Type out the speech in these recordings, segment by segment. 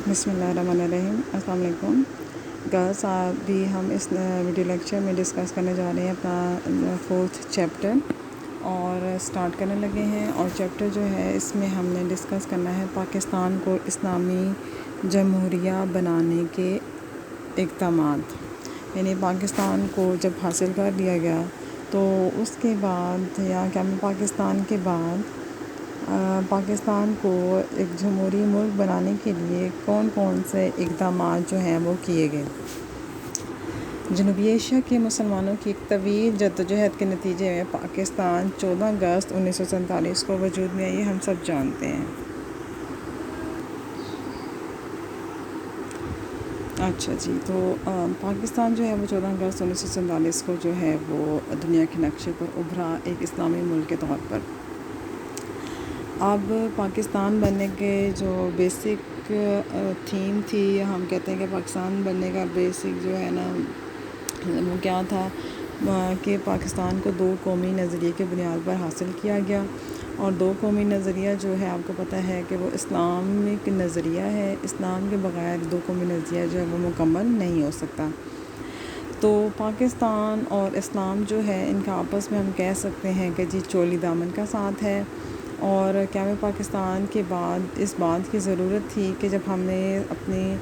بسم اللہ الرحمن الرحیم۔ السلام علیکم گائز، ابھی ہم اس ویڈیو لیکچر میں ڈسکس کرنے جا رہے ہیں اپنا 4th چیپٹر اور سٹارٹ کرنے لگے ہیں۔ اور چیپٹر جو ہے اس میں ہم نے ڈسکس کرنا ہے پاکستان کو اسلامی جمہوریہ بنانے کے اقدامات، یعنی پاکستان کو جب حاصل کر لیا گیا تو اس کے بعد یا پاکستان کے بعد پاکستان کو ایک جمہوری ملک بنانے کے لیے کون کون سے اقدامات جو ہیں وہ کیے گئے۔ جنوبی ایشیا کے مسلمانوں کی ایک طویل جدوجہد کے نتیجے میں پاکستان 14 اگست 1947 کو وجود میں آئی، ہم سب جانتے ہیں۔ اچھا جی، تو پاکستان جو ہے وہ 14 اگست 1947 کو جو ہے وہ دنیا کے نقشے پر ابھرا ایک اسلامی ملک کے طور پر۔ اب پاکستان بننے کے جو بیسک تھیم تھی، ہم کہتے ہیں کہ پاکستان بننے کا بیسک جو ہے نا وہ کیا تھا کہ پاکستان کو 2 قومی نظریے کے بنیاد پر حاصل کیا گیا، اور 2 قومی نظریہ جو ہے آپ کو پتہ ہے کہ وہ اسلامک نظریہ ہے۔ اسلام کے بغیر 2 قومی نظریہ جو ہے وہ مکمل نہیں ہو سکتا۔ تو پاکستان اور اسلام جو ہے ان کا آپس میں ہم کہہ سکتے ہیں کہ جی چولی دامن کا ساتھ ہے۔ اور قیام پاکستان کے بعد اس بات کی ضرورت تھی کہ جب ہم نے اپنی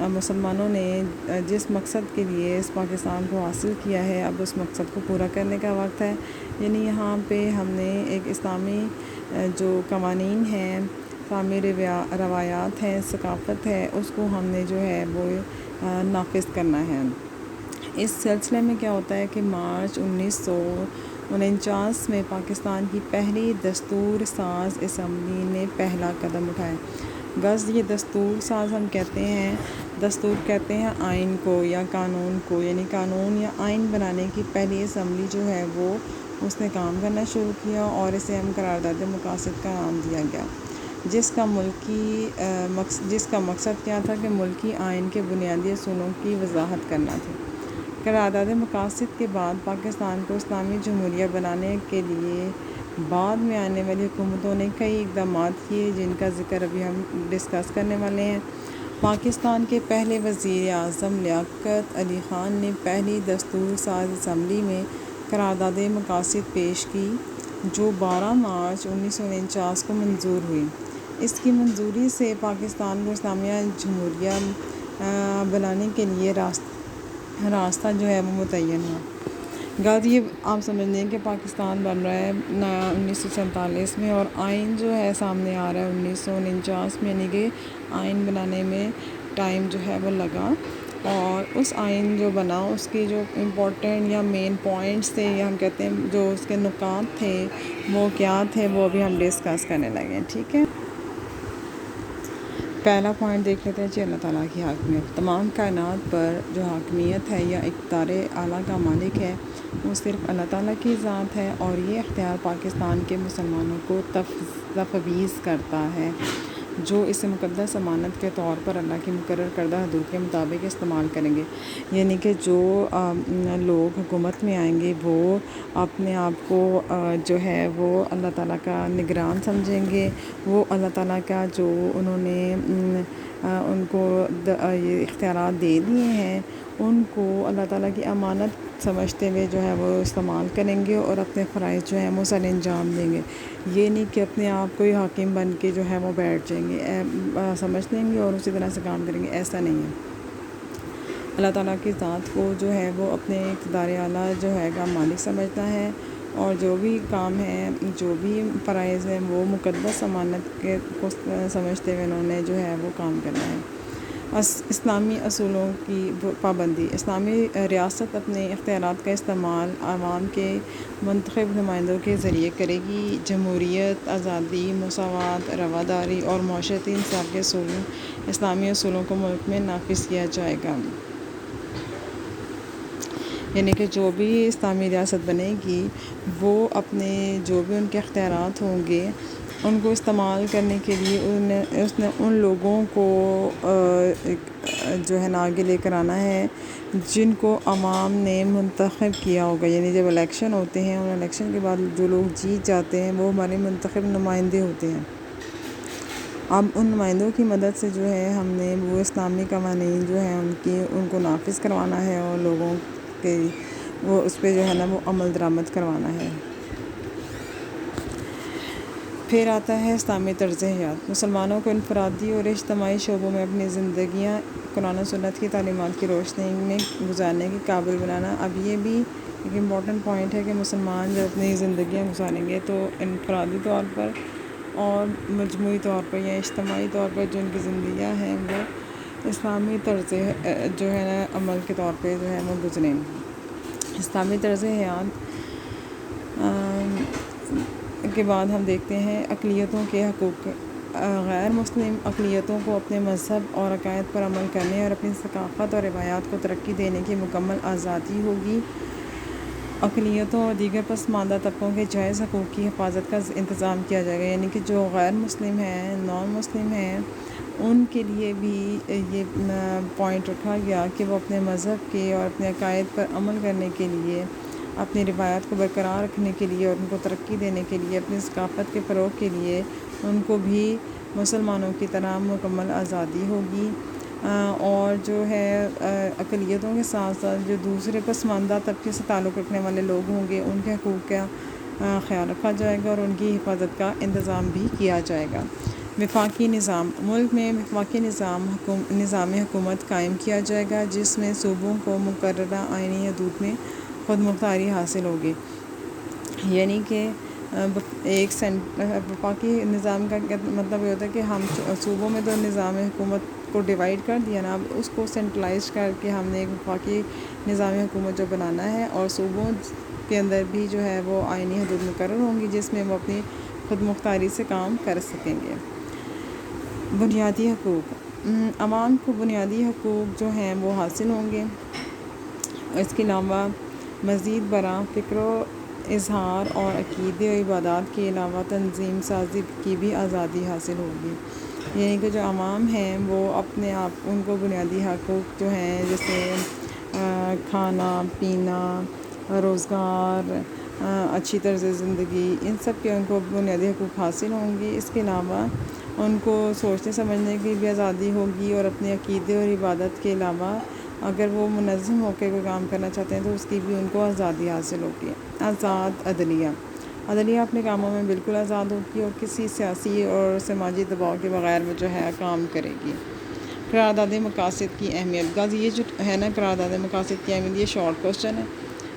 مسلمانوں نے جس مقصد کے لیے اس پاکستان کو حاصل کیا ہے، اب اس مقصد کو پورا کرنے کا وقت ہے۔ یعنی یہاں پہ ہم نے ایک اسلامی جو قوانین ہیں، اسلامی روایات ہیں، ثقافت ہے، اس کو ہم نے جو ہے وہ نافذ کرنا ہے۔ اس سلسلے میں کیا ہوتا ہے کہ مارچ 1949 میں پاکستان کی پہلی دستور ساز اسمبلی نے پہلا قدم اٹھایا۔ یہ دستور ساز ہم کہتے ہیں، دستور کہتے ہیں آئین کو یا قانون کو، یعنی قانون یا آئین بنانے کی پہلی اسمبلی جو ہے وہ اس نے کام کرنا شروع کیا، اور اسے ہم قرارداد مقاصد کا نام دیا گیا، جس کا مقصد کیا تھا کہ ملکی آئین کے بنیادی اصولوں کی وضاحت کرنا تھی۔ قرارداد مقاصد کے بعد پاکستان کو اسلامی جمہوریہ بنانے کے لیے بعد میں آنے والی حکومتوں نے کئی اقدامات کیے، جن کا ذکر ابھی ہم ڈسکس کرنے والے ہیں۔ پاکستان کے پہلے وزیر اعظم لیاقت علی خان نے پہلی دستور ساز اسمبلی میں قرارداد مقاصد پیش کی، جو 12 مارچ 1949 کو منظور ہوئی۔ اس کی منظوری سے پاکستان کو اسلامی جمہوریہ بنانے کے لیے راستہ جو ہے وہ متعین ہوا۔ یہ آپ سمجھ لیں کہ پاکستان بن رہا ہے 1947 میں، اور آئین جو ہے سامنے آ رہا ہے 1949 میں، یعنی کہ آئین بنانے میں ٹائم جو ہے وہ لگا، اور اس آئین جو بنا اس کی جو امپورٹنٹ یا مین پوائنٹس تھے، یا ہم کہتے ہیں جو اس کے نکات تھے وہ کیا تھے، وہ بھی ہم ڈسکس کرنے لگے ہیں، ٹھیک ہے۔ پہلا پوائنٹ دیکھ لیتے ہیں جی، اللہ تعالیٰ کی حاکمیت۔ تمام کائنات پر جو حاکمیت ہے یا اقتدار اعلیٰ کا مالک ہے وہ صرف اللہ تعالیٰ کی ذات ہے، اور یہ اختیار پاکستان کے مسلمانوں کو تفویض کرتا ہے، جو اسے مقدس امانت کے طور پر اللہ کی مقرر کردہ حدود کے مطابق استعمال کریں گے۔ یعنی کہ جو لوگ حکومت میں آئیں گے وہ اپنے آپ کو جو ہے وہ اللہ تعالیٰ کا نگران سمجھیں گے، وہ اللہ تعالیٰ کا جو انہوں نے ان کو یہ اختیارات دے دیے ہیں، ان کو اللہ تعالیٰ کی امانت سمجھتے ہوئے جو ہے وہ استعمال کریں گے، اور اپنے فرائض جو ہیں وہ سر انجام دیں گے۔ یہ نہیں کہ اپنے آپ کو ہی حاکم بن کے جو ہے وہ بیٹھ جائیں گے، سمجھ لیں گے اور اسی طرح سے کام کریں گے، ایسا نہیں ہے۔ اللہ تعالیٰ کی ذات کو جو ہے وہ اپنے اقتدار اعلیٰ جو ہے گا مالک سمجھتا ہے، اور جو بھی کام ہیں، جو بھی فرائض ہیں، وہ مقدس امانت کے کو سمجھتے ہوئے انہوں نے جو ہے وہ کام کرنا ہے۔ اسلامی اصولوں کی پابندی۔ اسلامی ریاست اپنے اختیارات کا استعمال عوام کے منتخب نمائندوں کے ذریعے کرے گی۔ جمہوریت، آزادی، مساوات، رواداری اور معاشرتی انصاف کے اسلامی اصولوں کو ملک میں نافذ کیا جائے گا۔ یعنی کہ جو بھی اسلامی ریاست بنے گی وہ اپنے جو بھی ان کے اختیارات ہوں گے ان کو استعمال کرنے کے لیے اس نے ان لوگوں کو جو ہے نا آگے لے کر آنا ہے جن کو عوام نے منتخب کیا ہوگا۔ یعنی جب الیکشن ہوتے ہیں، اور الیکشن کے بعد جو لوگ جیت جاتے ہیں وہ ہمارے منتخب نمائندے ہوتے ہیں۔ اب ان نمائندوں کی مدد سے جو ہے ہم نے وہ اسلامی قوانین جو ہیں ان کو نافذ کروانا ہے اور لوگوں کے وہ اس پہ جو ہے نا وہ عمل درآمد کروانا ہے۔ پھر آتا ہے اسلامی طرز حیات۔ مسلمانوں کو انفرادی اور اجتماعی شعبوں میں اپنی زندگیاں قرآن و سنت کی تعلیمات کی روشنی میں گزارنے کے قابل بنانا۔ اب یہ بھی ایک امپورٹنٹ پوائنٹ ہے کہ مسلمان جب اپنی زندگیاں گزاریں گے تو انفرادی طور پر اور مجموعی طور پر یا اجتماعی طور پر جو ان کی زندگیاں ہیں وہ اسلامی طرز جو ہے نا عمل کے طور پہ جو ہے وہ گزریں۔ اسلامی طرز حیات کے بعد ہم دیکھتے ہیں اقلیتوں کے حقوق۔ غیر مسلم اقلیتوں کو اپنے مذہب اور عقائد پر عمل کرنے اور اپنی ثقافت اور روایات کو ترقی دینے کی مکمل آزادی ہوگی۔ اقلیتوں اور دیگر پسماندہ طبقوں کے جائز حقوق کی حفاظت کا انتظام کیا جائے گا، یعنی کہ جو غیر مسلم ہیں، نان مسلم ہیں، ان کے لیے بھی یہ پوائنٹ رکھا گیا کہ وہ اپنے مذہب کے اور اپنے عقائد پر عمل کرنے کے لیے، اپنی روایات کو برقرار رکھنے کے لیے اور ان کو ترقی دینے کے لیے، اپنی ثقافت کے فروغ کے لیے ان کو بھی مسلمانوں کی طرح مکمل آزادی ہوگی۔ اور جو ہے اقلیتوں کے ساتھ ساتھ جو دوسرے پسماندہ طبقے سے تعلق رکھنے والے لوگ ہوں گے ان کے حقوق کا خیال رکھا جائے گا اور ان کی حفاظت کا انتظام بھی کیا جائے گا۔ وفاقی نظام۔ ملک میں وفاقی نظام حکومت قائم کیا جائے گا جس میں صوبوں کو مقررہ آئینی حدود میں خود مختاری حاصل ہوگی، یعنی کہ ایک وفاقی نظام کا مطلب یہ ہوتا ہے کہ ہم صوبوں میں تو نظام حکومت کو ڈیوائڈ کر دیا نا، اب اس کو سینٹرلائز کر کے ہم نے ایک وفاقی نظام حکومت جو بنانا ہے اور صوبوں کے اندر بھی جو ہے وہ آئینی حدود مقرر ہوں گی جس میں وہ اپنی خود مختاری سے کام کر سکیں گے۔ بنیادی حقوق۔ عوام کو بنیادی حقوق جو ہیں وہ حاصل ہوں گے۔ اس کے علاوہ مزید برآں فکر و اظہار اور عقیدے و عبادات کے علاوہ تنظیم سازی کی بھی آزادی حاصل ہوگی، یعنی کہ جو عوام ہیں وہ اپنے آپ ان کو بنیادی حقوق جو ہیں جیسے کھانا پینا، روزگار، اچھی طرز زندگی، ان سب کے ان کو بنیادی حقوق حاصل ہوں گی۔ اس کے علاوہ ان کو سوچنے سمجھنے کی بھی آزادی ہوگی اور اپنے عقیدے اور عبادت کے علاوہ اگر وہ منظم ہو کے کوئی کام کرنا چاہتے ہیں تو اس کی بھی ان کو آزادی حاصل ہوگی۔ آزاد عدلیہ۔ عدلیہ اپنے کاموں میں بالکل آزاد ہوگی اور کسی سیاسی اور سماجی دباؤ کے بغیر وہ جو ہے کام کرے گی۔ قرارداد مقاصد کی اہمیت۔ غرض یہ جو ہے نا قرارداد مقاصد کی اہمیت، یہ شارٹ کوسچن ہے،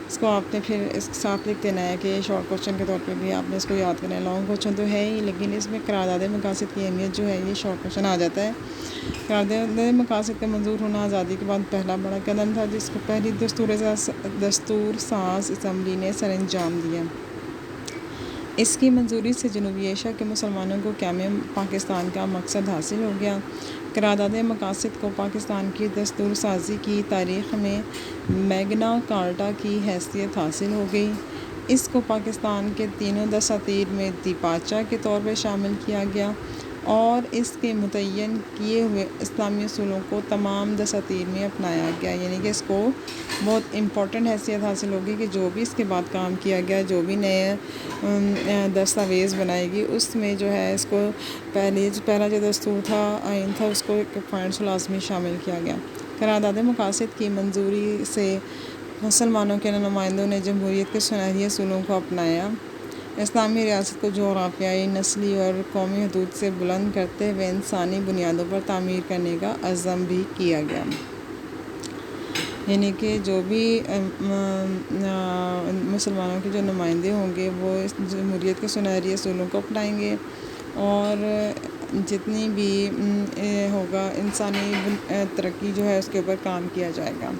اس کو آپ نے پھر اس کے ساتھ لکھ دینا ہے کہ شارٹ کوسچن کے طور پہ بھی آپ نے اس کو یاد کرنا ہے۔ لانگ کوسچن تو ہے ہی لیکن اس میں قرارداد مقاصد کی اہمیت جو ہے یہ شارٹ کوسچن آ جاتا ہے۔ قرارداد مقاصد کا منظور ہونا آزادی کے بعد پہلا بڑا قدم تھا جس کو پہلی دستور ساز اسمبلی نے سر انجام دیا۔ اس کی منظوری سے جنوبی ایشیا کے مسلمانوں کو قیام پاکستان کا مقصد حاصل ہو گیا۔ قرارداد مقاصد کو پاکستان کی دستور سازی کی تاریخ میں میگنا کارٹا کی حیثیت حاصل ہو گئی۔ اس کو پاکستان کے تینوں دساتیر میں دیپاچہ کے طور پر شامل کیا گیا اور اس کے متعین کیے ہوئے اسلامی اصولوں کو تمام دساتیر میں اپنایا گیا، یعنی کہ اس کو بہت امپورٹنٹ حیثیت حاصل ہوگی کہ جو بھی اس کے بعد کام کیا گیا، جو بھی نئے دستاویز بنائے گی اس میں جو ہے اس کو پہلا جو دستور تھا، آئین تھا، اس کو ایک پوائنٹس لازمی شامل کیا گیا۔ قرارداد مقاصد کی منظوری سے مسلمانوں کے نمائندوں نے جمہوریت کے سنہری اصولوں کو اپنایا۔ اسلامی ریاست کو جغرافیائی، نسلی اور قومی حدود سے بلند کرتے ہوئے انسانی بنیادوں پر تعمیر کرنے کا عزم بھی کیا گیا، یعنی کہ جو بھی مسلمانوں کے جو نمائندے ہوں گے وہ اس جمہوریت کے سنہری اصولوں کو اپنائیں گے اور جتنی بھی ہوگا انسانی ترقی جو ہے اس کے اوپر کام کیا جائے گا۔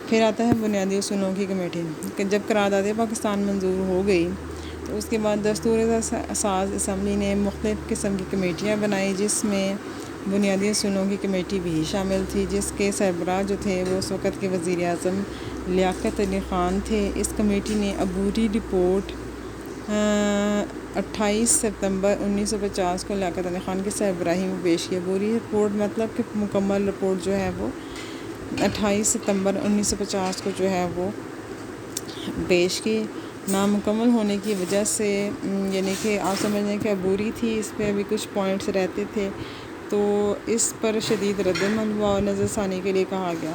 پھر آتا ہے بنیادی اصولوں کی کمیٹی۔ جب قرارداد پاکستان منظور ہو گئی تو اس کے بعد دستور ساز اسمبلی نے مختلف قسم کی کمیٹیاں بنائی جس میں بنیادی اصولوں کی کمیٹی بھی شامل تھی، جس کے سربراہ جو تھے وہ اس وقت کے وزیر اعظم لیاقت علی خان تھے۔ اس کمیٹی نے عبوری رپورٹ 28 ستمبر 1950 کو لیاقت علی خان کی سربراہی میں پیش کی۔ عبوری رپورٹ مطلب کہ مکمل رپورٹ جو ہے وہ 28 ستمبر 1950 کو جو ہے وہ پیش کی نامکمل ہونے کی وجہ سے یعنی کہ آپ سمجھیں کہ عبوری تھی، اس پہ ابھی کچھ پوائنٹس رہتے تھے، تو اس پر شدید رد عمل ہوا اور نظر ثانی کے لیے کہا گیا۔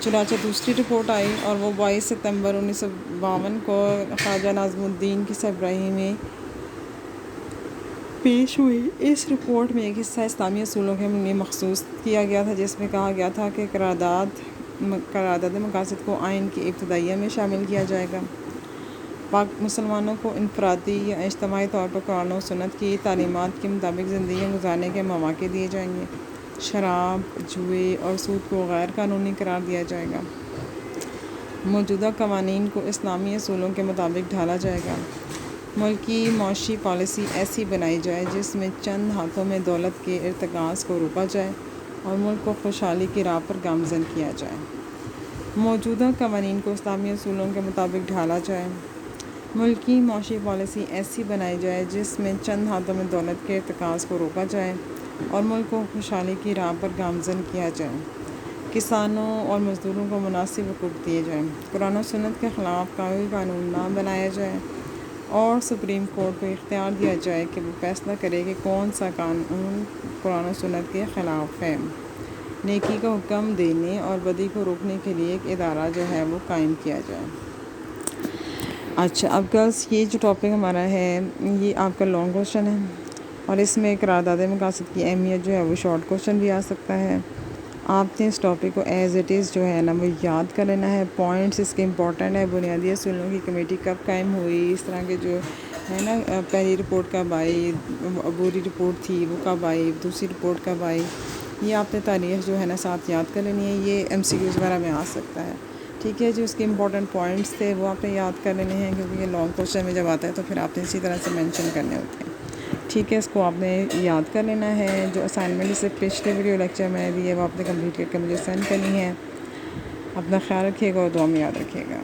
چنانچہ دوسری رپورٹ آئی اور وہ 22 ستمبر 1952 کو خواجہ ناظم الدین کی سربراہی میں پیش ہوئی۔ اس رپورٹ میں ایک حصہ اسلامی اصولوں کے لیے مخصوص کیا گیا تھا، جس میں کہا گیا تھا کہ قرارداد مقاصد کو آئین کی ابتدائیہ میں شامل کیا جائے گا۔ پاک مسلمانوں کو انفرادی یا اجتماعی طور پر قرآن و سنت کی تعلیمات کے مطابق زندگی گزارنے کے مواقع دیے جائیں گے۔ شراب، جوئے اور سود کو غیر قانونی قرار دیا جائے گا۔ موجودہ قوانین کو اسلامی اصولوں کے مطابق ڈھالا جائے گا۔ ملکی معاشی پالیسی ایسی بنائی جائے جس میں چند ہاتھوں میں دولت کے ارتکاز کو روکا جائے اور ملک کو خوشحالی کی راہ پر گامزن کیا جائے۔ موجودہ قوانین کو اسلامی اصولوں کے مطابق ڈھالا جائے۔ ملکی معاشی پالیسی ایسی بنائی جائے جس میں چند ہاتھوں میں دولت کے ارتکاز کو روکا جائے اور ملک کو خوشحالی کی راہ پر گامزن کیا جائے۔ کسانوں اور مزدوروں کو مناسب حقوق دیے جائیں۔ قرآن و سنت کے خلاف کوئی قانون نہ بنایا جائے اور سپریم کورٹ کو اختیار دیا جائے کہ وہ فیصلہ کرے کہ کون سا قانون قرآن و سنت کے خلاف ہے۔ نیکی کا حکم دینے اور بدی کو روکنے کے لیے ایک ادارہ جو ہے وہ قائم کیا جائے۔ اچھا، اب گرلس یہ جو ٹاپک ہمارا ہے یہ آپ کا لانگ کوشچن ہے اور اس میں قرارداد مقاصد کی اہمیت جو ہے وہ شارٹ کوشچن بھی آ سکتا ہے۔ آپ نے اس ٹاپک کو ایز اٹ از جو ہے نا وہ یاد کر لینا ہے۔ پوائنٹس اس کے امپورٹنٹ ہے۔ بنیادی اصولوں کی کمیٹی کب قائم ہوئی، اس طرح کے جو ہے نا پہلی رپورٹ کب آئی، عبوری رپورٹ تھی وہ کب آئی، دوسری رپورٹ کب آئی، یہ آپ نے تاریخ جو ہے نا ساتھ یاد کر لینی ہے۔ یہ ایم سی کیوز وغیرہ میں آ سکتا ہے، ٹھیک ہے۔ جو اس کے امپورٹنٹ پوائنٹس تھے وہ آپ نے یاد کر لینے ہیں، کیونکہ یہ لانگ کوشچن میں جب آتا ہے تو پھر آپ نے اسی طرح سے مینشن کرنے ہوتے ہیں، ٹھیک ہے۔ اس کو آپ نے یاد کر لینا ہے۔ جو اسائنمنٹ اس سے پچھلے ویڈیو لیکچر میں دی ہے وہ آپ نے کمپلیٹ کر کے مجھے سینڈ کرنی ہے۔ اپنا خیال رکھیے گا اور دعا میں یاد رکھیے گا۔